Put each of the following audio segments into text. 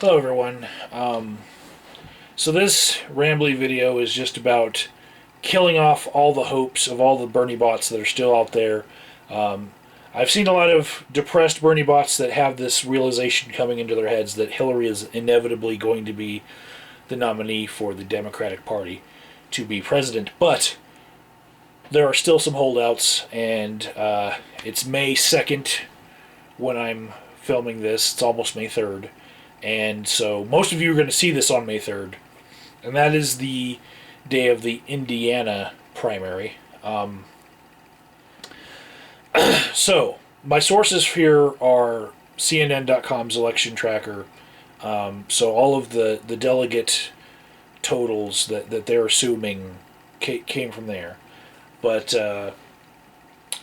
Hello everyone. So this rambly video is just about killing off all the hopes of all the Bernie bots that are still out there. I've seen a lot of depressed Bernie bots that have this realization coming into their heads that Hillary is inevitably going to be the nominee for the Democratic Party to be president. But there are still some holdouts, and it's May 2nd when I'm filming this. It's almost May 3rd. And so most of you are going to see this on May 3rd. And that is the day of the Indiana primary. So my sources here are CNN.com's election tracker. So all of the delegate totals that they're assuming came from there. But add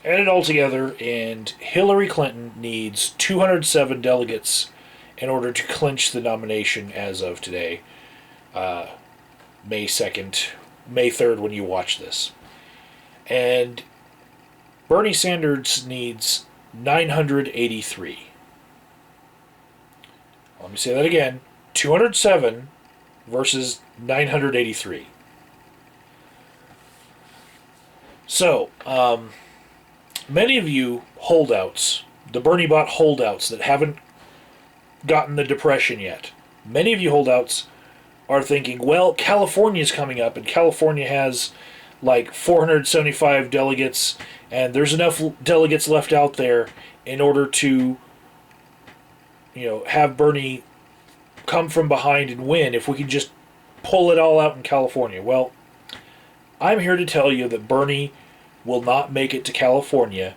it all together, and Hillary Clinton needs 207 delegates in order to clinch the nomination as of today, May 2nd, May 3rd when you watch this. And Bernie Sanders needs 983. Let me say that again. 207 versus 983. So, many of you holdouts, the Bernie bot holdouts that haven't gotten the depression yet, many of you holdouts are thinking, well, California's coming up, and California has like 475 delegates, and there's enough delegates left out there in order to, have Bernie come from behind and win if we can just pull it all out in California. Well, I'm here to tell you that Bernie will not make it to California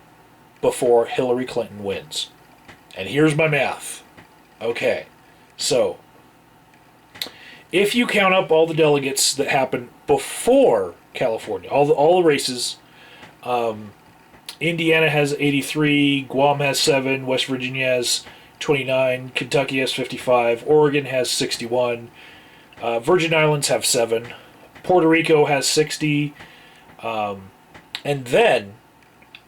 before Hillary Clinton wins. And here's my math. Okay, so if you count up all the delegates that happened before California, all the races, Indiana has 83, Guam has 7, West Virginia has 29, Kentucky has 55, Oregon has 61, Virgin Islands have 7, Puerto Rico has 60, and then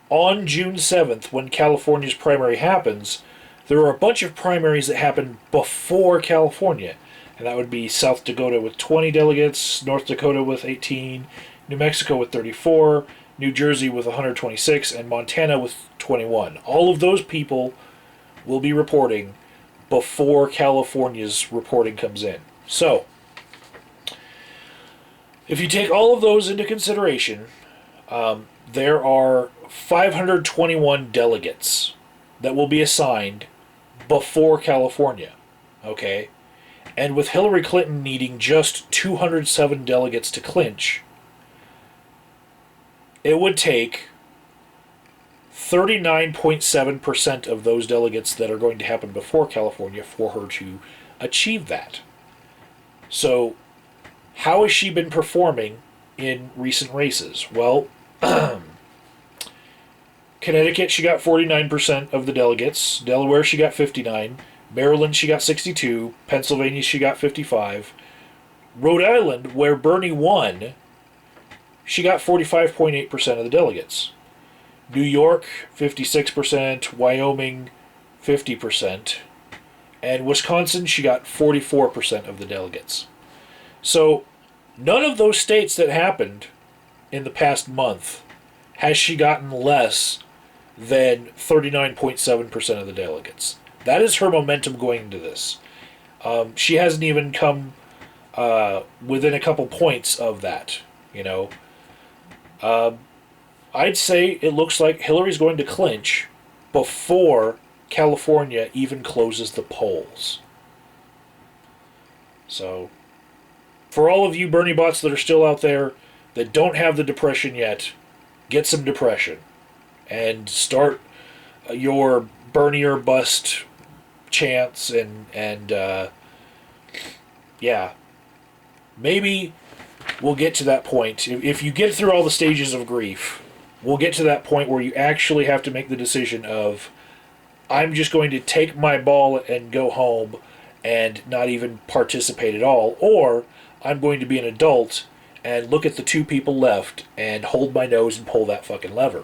on June 7th, when California's primary happens, there are a bunch of primaries that happen before California. And that would be South Dakota with 20 delegates, North Dakota with 18, New Mexico with 34, New Jersey with 126, and Montana with 21. All of those people will be reporting before California's reporting comes in. So, if you take all of those into consideration, there are 521 delegates that will be assigned before California, okay? And with Hillary Clinton needing just 207 delegates to clinch, it would take 39.7% of those delegates that are going to happen before California for her to achieve that. So, how has she been performing in recent races? Well, Connecticut, she got 49% of the delegates. Delaware, she got 59. Maryland, she got 62. Pennsylvania, she got 55. Rhode Island, where Bernie won, she got 45.8% of the delegates. New York, 56%. Wyoming, 50%. And Wisconsin, she got 44% of the delegates. So, none of those states that happened in the past month has she gotten less than 39.7% of the delegates. That is her momentum going into this. She hasn't even come within a couple points of that, I'd say it looks like Hillary's going to clinch before California even closes the polls. So, for all of you Bernie bots that are still out there that don't have the depression yet, get some depression and start your Bernie or bust chance, and maybe we'll get to that point. If you get through all the stages of grief, we'll get to that point where you actually have to make the decision of, I'm just going to take my ball and go home and not even participate at all, or I'm going to be an adult and look at the two people left and hold my nose and pull that fucking lever.